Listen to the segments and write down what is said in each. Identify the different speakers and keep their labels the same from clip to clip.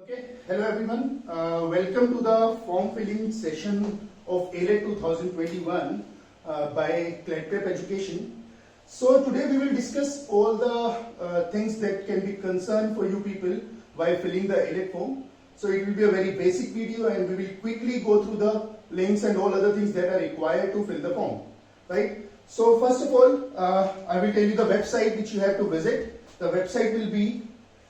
Speaker 1: Okay, hello everyone. Welcome to the form filling session of ALET 2021 by CLEDPEP Education. So today we will discuss all the things that can be concerned for you people while filling the ALET form. So it will be a very basic video and we will quickly go through the links and all other things that are required to fill the form. Right? So first of all, I will tell you the website which you have to visit. The website will be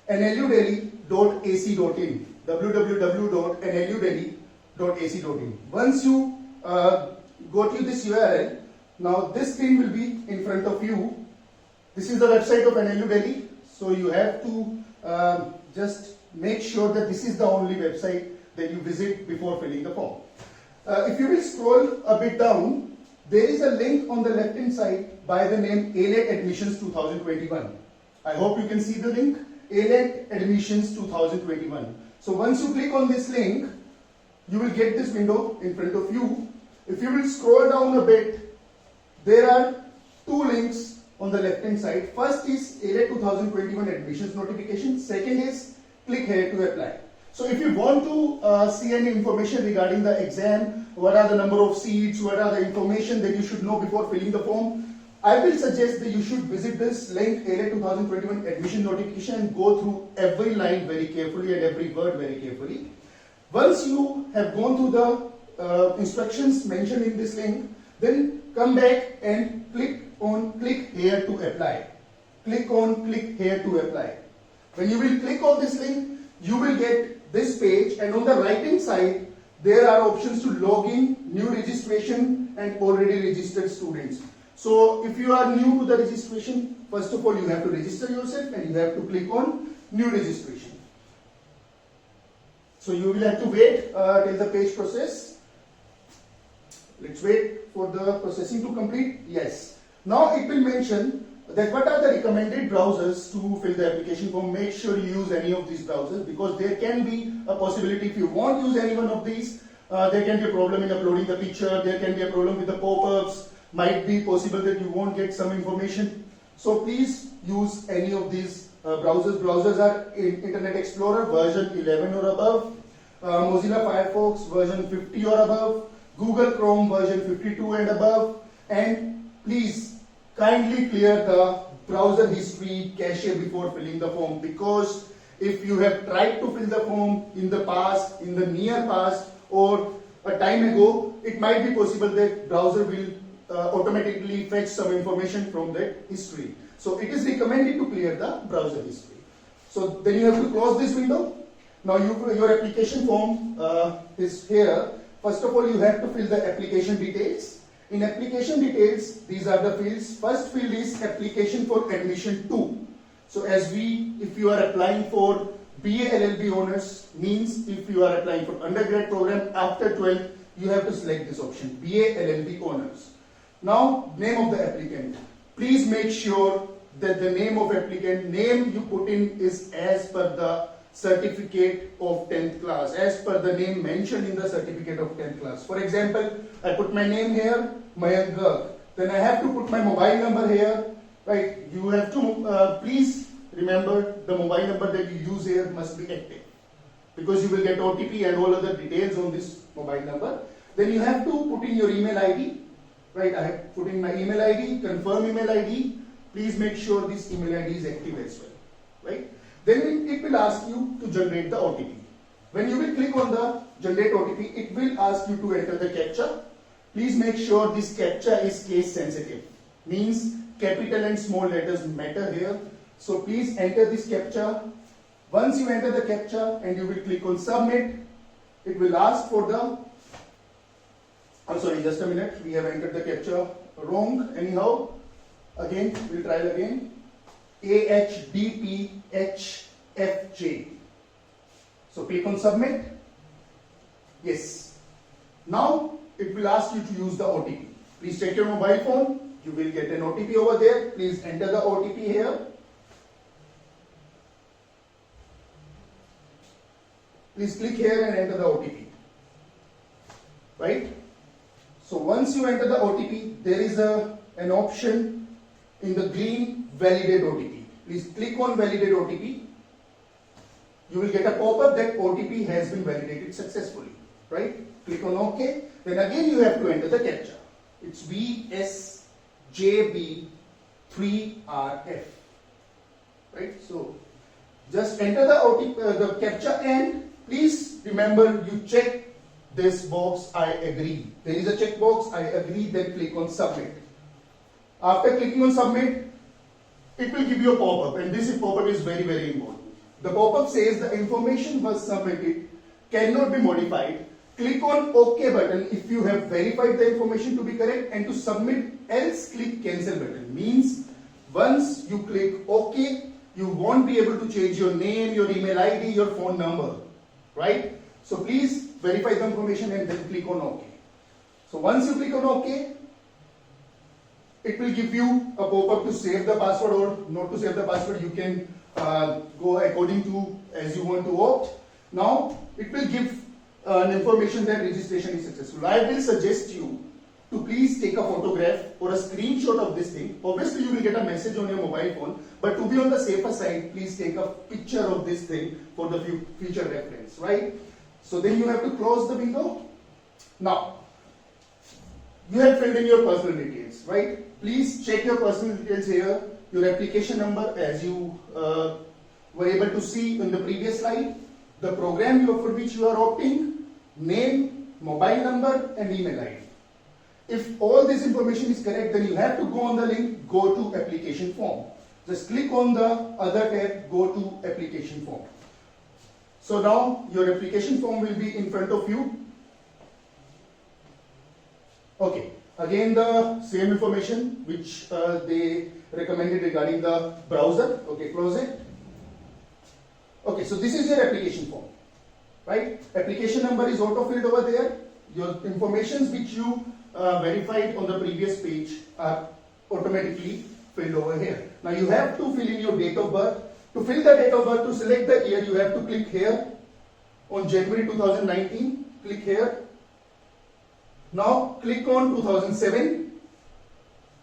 Speaker 1: nludelhi.ac.in, www.nludelhi.ac.in. Once you go to this URL, now this screen will be in front of you. This is the website of NLU Delhi. So you have to just make sure that this is the only website that you visit before filling the form. If you will scroll a bit down, there is a link on the left hand side by the name ALET Admissions 2021. I hope you can see the link, ALET Admissions 2021. So once you click on this link, you will get this window in front of you. If you will scroll down a bit, there are two links on the left hand side. First is ALET 2021 admissions notification. Second is click here to apply. So if you want to see any information regarding the exam, what are the number of seats, what are the information that you should know before filling the form, I will suggest that you should visit this link, ALET 2021 admission notification, and go through every line very carefully and every word very carefully. Once you have gone through the instructions mentioned in this link, then come back and click here to apply. Click here to apply. When you will click on this link, you will get this page, and on the right hand side, there are options to log in, new registration, and already registered students. So if you are new to the registration, first of all you have to register yourself and you have to click on new registration. So you will have to wait till the page process. Let's wait for the processing to complete. Yes. Now it will mention that what are the recommended browsers to fill the application form. Make sure you use any of these browsers, because there can be a possibility if you won't use any one of these, there can be a problem in uploading the picture, there can be a problem with the pop-ups. Might be possible that you won't get some information. So please use any of these browsers. Browsers are Internet Explorer version 11 or above, Mozilla Firefox version 50 or above, Google Chrome version 52 and above, and please kindly clear the browser history cache before filling the form, because if you have tried to fill the form in the past, in the near past, or a time ago, it might be possible that browser will automatically fetch some information from that history. So it is recommended to clear the browser history. So then you have to close this window. Now your application form is here. First of all, you have to fill the application details. In application details, these are the fields. First field is application for admission 2. So if you are applying for BA LLB honors, means if you are applying for undergrad program after 12th, you have to select this option, BA LLB honors. Now, name of the applicant. Please make sure that the name of applicant, name you put in is as per the certificate of 10th class, as per the name mentioned in the certificate of 10th class. For example, I put my name here, Mayank Garg. Then I have to put my mobile number here, right? You have to, please remember the mobile number that you use here must be active, because you will get OTP and all other details on this mobile number. Then you have to put in your email ID. Right, I have put in my email ID, confirm email ID. Please make sure this email ID is active as well. Right? Then it will ask you to generate the OTP. When you will click on the generate OTP, it will ask you to enter the CAPTCHA. Please make sure this CAPTCHA is case sensitive. Means capital and small letters matter here. So please enter this CAPTCHA. Once you enter the CAPTCHA and you will click on submit, it will ask for the sorry, just a minute, we have entered the CAPTCHA wrong. Anyhow, again, we'll try it again. AHDPHFJ. So click on submit. Yes. Now it will ask you to use the OTP. Please check your mobile phone. You will get an OTP over there. Please enter the OTP here. Please click here and enter the OTP. Right? So once you enter the OTP, there is an option in the green validate OTP. Please click on validate OTP. you will get a pop-up that OTP has been validated successfully, right? Click on OK. Then again you have to enter the CAPTCHA. It's VSJB3RF, right? So just enter the OTP, the CAPTCHA, and please remember you check this box, I agree. There is a checkbox, I agree, then click on submit. After clicking on submit, it will give you a pop-up, and this pop-up is very, very important. The pop-up says the information was submitted cannot be modified. Click on OK button if you have verified the information to be correct, and to submit, else click cancel button. Means once you click OK, you won't be able to change your name, your email ID, your phone number, right? So please verify the information and then click on OK. So once you click on OK, it will give you a pop-up to save the password or not to save the password. You can go according to as you want to opt. Now it will give an information that registration is successful. I will suggest you to please take a photograph or a screenshot of this thing. Obviously you will get a message on your mobile phone, but to be on the safer side, please take a picture of this thing for the future reference, right? So then you have to close the window. Now you have filled in your personal details, right? Please check your personal details here. Your application number, as you were able to see in the previous slide, the program for which you are opting, name, mobile number, and email ID. If all this information is correct, then you have to go on the link, go to application form. Just click on the other tab, go to application form. So now your application form will be in front of you. Okay, again the same information which they recommended regarding the browser. Okay, close it. Okay, so this is your application form, right? Application number is auto-filled over there. Your informations which you verified on the previous page are automatically filled over here. Now you have to fill in your date of birth. To fill the date of birth, to select the year, you have to click here on January 2019. Click here. Now click on 2007.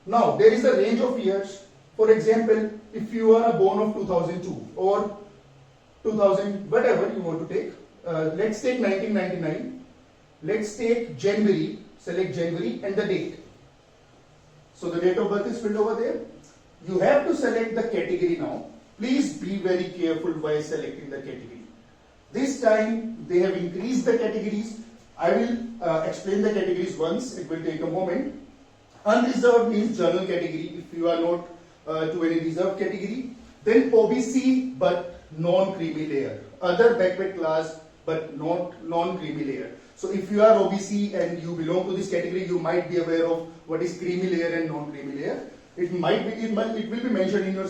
Speaker 1: Now there is a range of years. For example, if you are born of 2002 or 2000, whatever you want to take. Let's take 1999. Let's take January. Select January and the date. So the date of birth is filled over there. You have to select the category now. Please be very careful while selecting the category. This time they have increased the categories. I will explain the categories once. It will take a moment. Unreserved means general category if you are not to any reserved category. Then OBC but non-creamy layer. Other backward class but not non-creamy layer. So if you are OBC and you belong to this category, you might be aware of what is creamy layer and non-creamy layer. It will be mentioned in your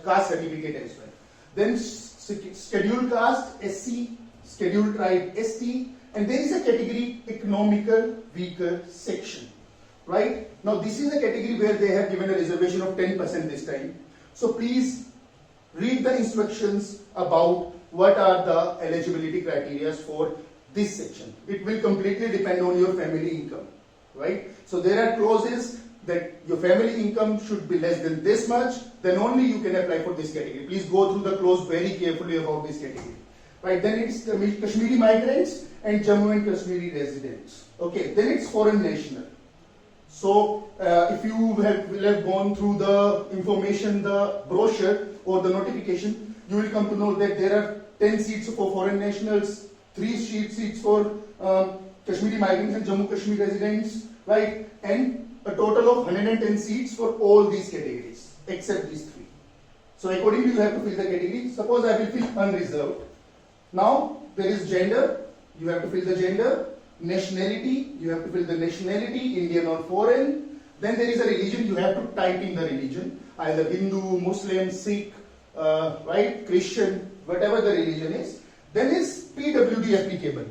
Speaker 1: caste certificate as well. Then scheduled caste SC, scheduled tribe ST, and there is a category economical weaker section, right? Now this is a category where they have given a reservation of 10% this time. So please read the instructions about what are the eligibility criteria for this section. It will completely depend on your family income, right? So there are clauses that your family income should be less than this much, then only you can apply for this category. Please go through the clause very carefully about this category, right? Then it's Kashmiri migrants and Jammu and Kashmiri residents. Okay, then it's foreign national. So if you will have gone through the information, the brochure or the notification, you will come to know that there are 10 seats for foreign nationals, 3 seats for Kashmiri migrants and Jammu Kashmir residents, right? And a total of 110 seats for all these categories except these 3. So accordingly you have to fill the category. Suppose I will fill unreserved. Now there is gender, you have to fill the gender. Nationality, you have to fill the nationality, Indian or foreign. Then there is a religion, you have to type in the religion, either Hindu, Muslim, Sikh, right, Christian, whatever the religion is. Then is PWD applicable.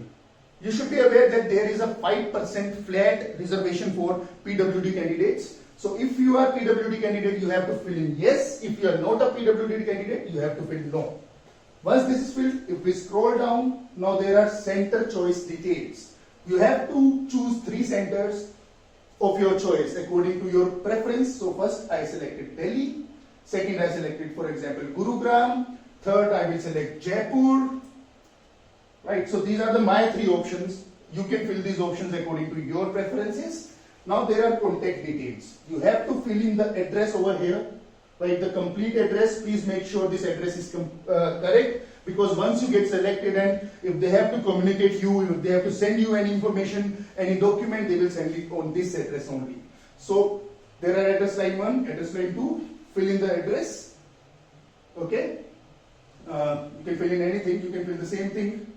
Speaker 1: You should be aware that there is a 5% flat reservation for PWD candidates. So if you are PWD candidate, you have to fill in yes. If you are not a PWD candidate, you have to fill no. Once this is filled, if we scroll down, now there are center choice details. You have to choose 3 centers of your choice according to your preference. So first I selected Delhi, second I selected for example Gurugram, third I will select Jaipur, right? So these are the my three options. You can fill these options according to your preferences. Now there are contact details. You have to fill in the address over here, right? The complete address. Please make sure this address is correct, because once you get selected and if they have to communicate you, if they have to send you any information, any document, they will send it on this address only. So there are address line 1, address line 2, fill in the address. Okay. You can fill in anything, you can fill the same thing.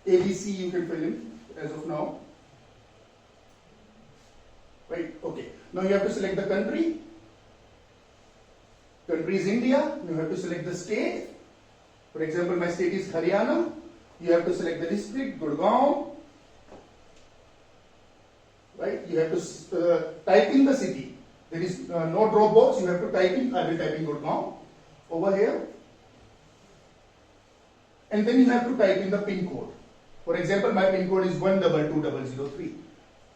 Speaker 1: ABC you can fill in as of now. Right, okay. Now you have to select the country. Country is India. You have to select the state. For example, my state is Haryana. You have to select the district, Gurgaon. Right, you have to type in the city. There is no drop box. You have to type in, I will type in Gurgaon over here. And then you have to type in the pin code. For example, my pin code is 122003.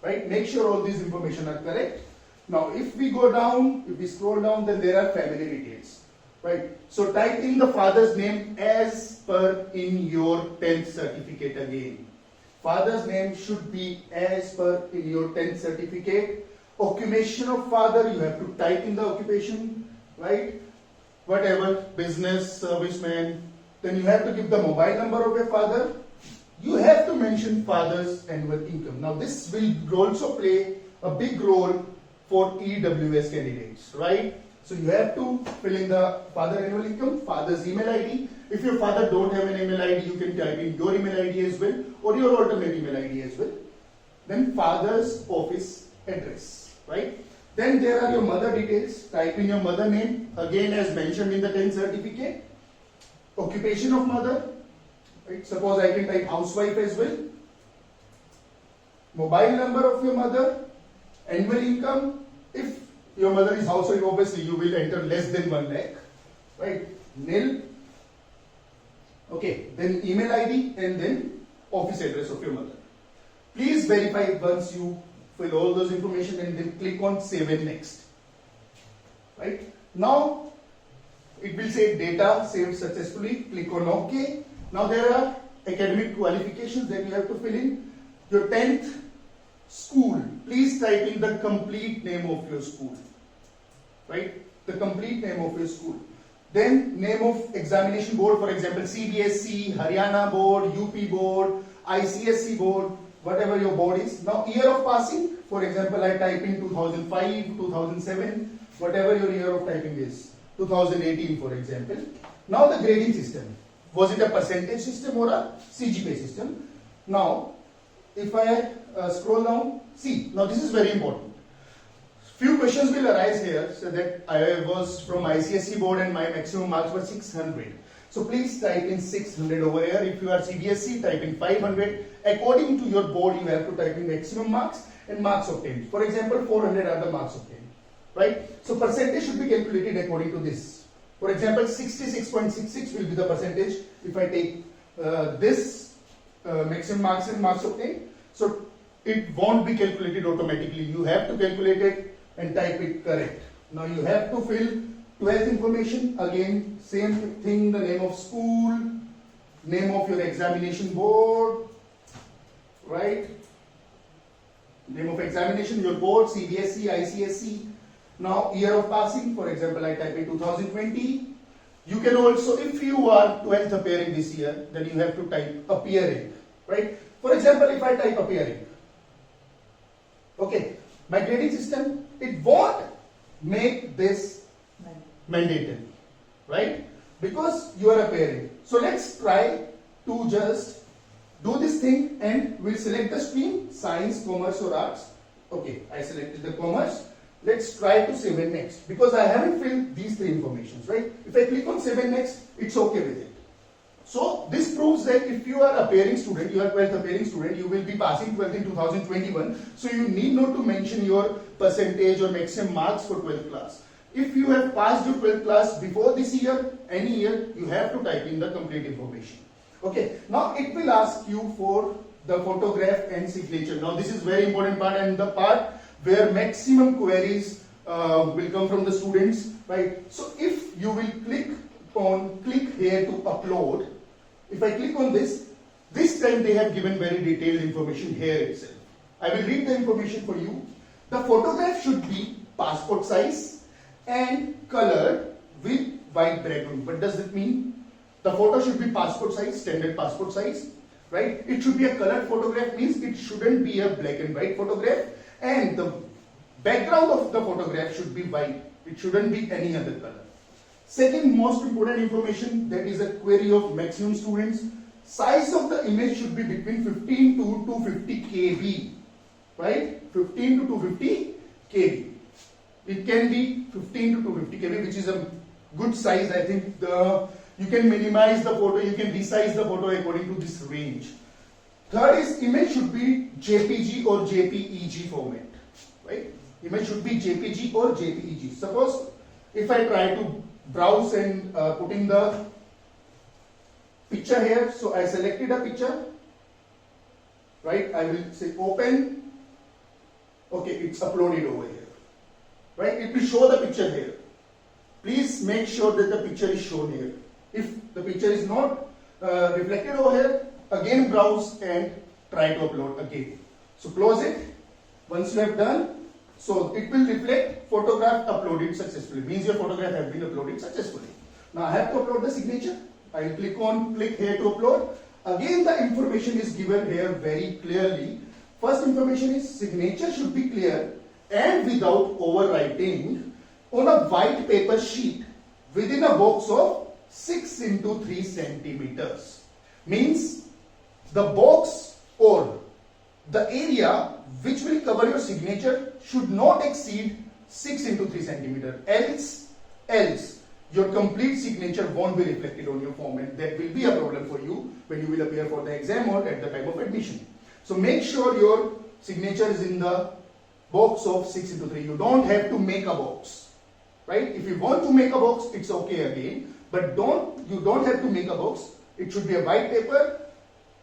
Speaker 1: Right? Make sure all these information are correct. Now, if we go down, if we scroll down, then there are family details. Right? So type in the father's name as per in your 10th certificate again. Father's name should be as per in your 10th certificate. Occupation of father, you have to type in the occupation, right? Whatever, business, serviceman. Then you have to give the mobile number of your father. You have to mention father's annual income. Now this will also play a big role for EWS candidates, right? So you have to fill in the father annual income, father's email ID. If your father don't have an email ID, you can type in your email ID as well, or your alternate email ID as well. Then father's office address, right? Then there are your mother details. Type in your mother name, again as mentioned in the 10th certificate. Occupation of mother, right? Suppose I can type housewife as well. Mobile number of your mother, annual income. If your mother is housewife, obviously you will enter less than 1 lakh, right? Nil. Okay, then email ID and then office address of your mother. Please verify once you fill all those information and then click on save and next. Right? Now it will say data saved successfully. Click on OK. Now there are academic qualifications that you have to fill in. Your 10th school. Please type in the complete name of your school. Right? The complete name of your school. Then name of examination board, for example, CBSE, Haryana board, UP board, ICSE board, whatever your board is. Now year of passing, for example, I type in 2005, 2007, whatever your year of typing is. 2018, for example. Now the grading system. Was it a percentage system or a CGPA system? Now, if I scroll down, see, now this is very important. Few questions will arise here, so that I was from ICSE board and my maximum marks were 600. So please type in 600 over here. If you are CBSE, type in 500. According to your board, you have to type in maximum marks and marks obtained. For example, 400 are the marks obtained. Right? So percentage should be calculated according to this. For example, 66.66 will be the percentage if I take this maximum marks and marks obtained. So it won't be calculated automatically. You have to calculate it and type it correct. Now you have to fill 12th information. Again, same thing, the name of school, name of your examination board, right? Name of examination, your board, CBSE, ICSE. Now year of passing, for example, I type in 2020. You can also, if you are 12th appearing this year, then you have to type appearing, right? For example, if I type appearing, okay, my grading system, it won't make this mandatory, right? Because you are appearing. So let's try to just do this thing and we'll select the stream, science, commerce or arts. Okay, I selected the commerce. Let's try to save and next, because I haven't filled these three informations, right? If I click on save and next, it's okay with it. So this proves that if you are appearing student, you are 12th appearing student, you will be passing 12th in 2021. So you need not to mention your percentage or maximum marks for 12th class. If you have passed your 12th class before this year, any year, you have to type in the complete information. Okay, now it will ask you for the photograph and signature. Now this is very important part, and the part where maximum queries will come from the students, right? So if you will click here to upload, if I click on this, This time they have given very detailed information here itself. I will read the information for you. The photograph should be passport size and colored with white background. What does it mean? The photo should be passport size, standard passport size, right? It should be a colored photograph, means it shouldn't be a black and white photograph, and the background of the photograph should be white. It shouldn't be any other color. Second most important information, that is a query of maximum students. Size of the image should be between 15 to 250 KB, right? 15 to 250 KB. It can be 15 to 250 KB, which is a good size. I think you can minimize the photo, you can resize the photo according to this range. Third is image should be JPG or JPEG format, right? Image should be JPG or JPEG. Suppose if I try to browse and put in the picture here, so I selected a picture, right? I will say open. Okay, it's uploaded over here, right? It will show the picture here. Please make sure that the picture is shown here. If the picture is not reflected over here, again browse and try to upload again. So close it. Once you have done, so it will reflect photograph uploaded successfully. Means your photograph has been uploaded successfully. Now I have to upload the signature. I will click here to upload. Again the information is given here very clearly. First information is signature should be clear and without overwriting on a white paper sheet within a box of 6 into 3 centimeters. Means the box or the area which will cover your signature should not exceed 6 into 3 centimeter. Else your complete signature won't be reflected on your form, and that will be a problem for you when you will appear for the exam or at the time of admission. So make sure your signature is in the box of 6 into 3. You don't have to make a box, right? If you want to make a box, it's okay again, but you don't have to make a box. It should be a white paper.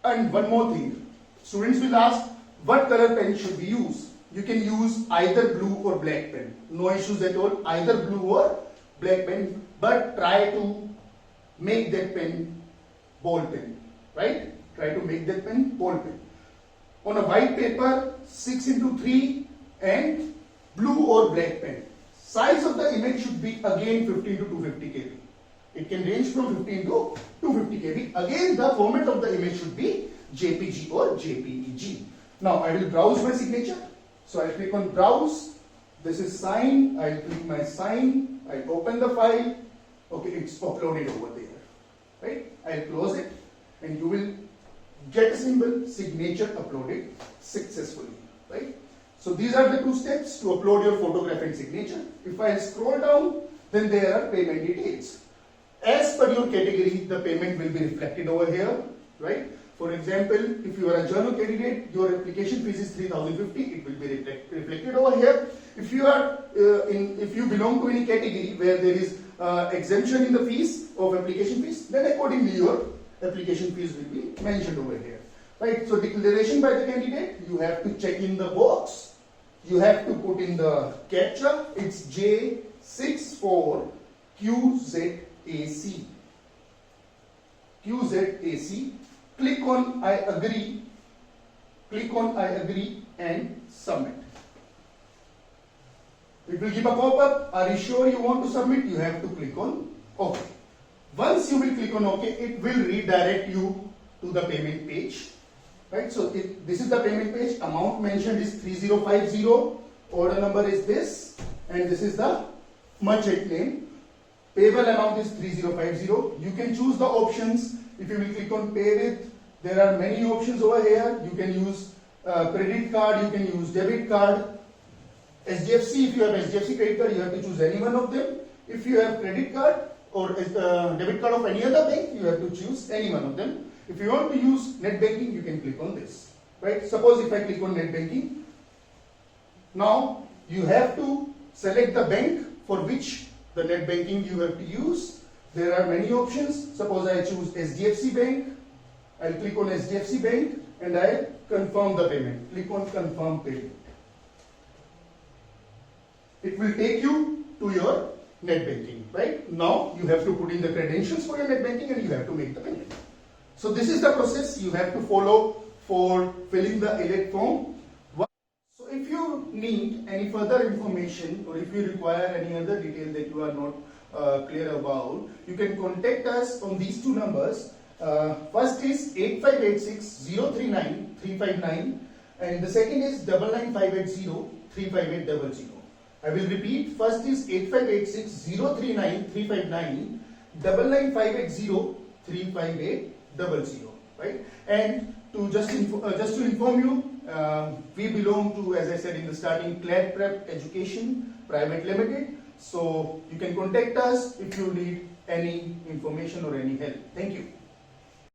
Speaker 1: And one more thing, students will ask what color pen should we use. You can use either blue or black pen, no issues at all, either blue or black pen, but try to make that pen ball pen, right? Try to make that pen ball pen. On a white paper, 6 into 3 and blue or black pen. Size of the image should be again 15 to 250 KB. It can range from 15 to 250 KB. Again, the format of the image should be JPG or JPEG. Now, I will browse my signature. So, I click on browse. This is sign. I click my sign. I open the file. Okay, it's uploaded over there. Right? I'll close it and you will get a symbol signature uploaded successfully. Right? So, these are the two steps to upload your photograph and signature. If I scroll down, then there are payment details. As per your category, the payment will be reflected over here, right? For example, if you are a journal candidate, your application fees is 3,050. It will be reflected over here. If you are if you belong to any category where there is exemption in the fees of application fees, then accordingly your application fees will be mentioned over here, right? So declaration by the candidate, you have to check in the box. You have to put in the captcha. It's J64QZAC. QZAC. Click on I agree. Click on I agree and submit. It will give a pop-up. Are you sure you want to submit? You have to click on OK. Once you will click on OK, it will redirect you to the payment page. Right? So this is the payment page. Amount mentioned is 3050. Order number is this, and this is the merchant name. Payable amount is 3050. You can choose the options. If you will click on pay with, there are many options over here. You can use credit card, you can use debit card. SDFC, if you have SDFC credit card, you have to choose any one of them. If you have credit card or debit card of any other bank, you have to choose any one of them. If you want to use net banking, you can click on this. Right? Suppose if I click on net banking, now you have to select the bank for which the net banking you have to use. There are many options. Suppose I choose SDFC Bank. I'll click on SDFC Bank and I'll confirm the payment. Click on confirm payment. It will take you to your net banking, right? Now you have to put in the credentials for your net banking and you have to make the payment. So this is the process you have to follow for filling the elect form. So if you need any further information or if you require any other detail that you are not clear about, you can contact us on these two numbers. First is 8586-039-359 and the second is 99580-35800. I will repeat, first is 8586-039-359, 99580-35800, right? And to just to inform you, we belong to, as I said in the starting, CLAD Prep Education Private Limited. So you can contact us if you need any information or any help. Thank you.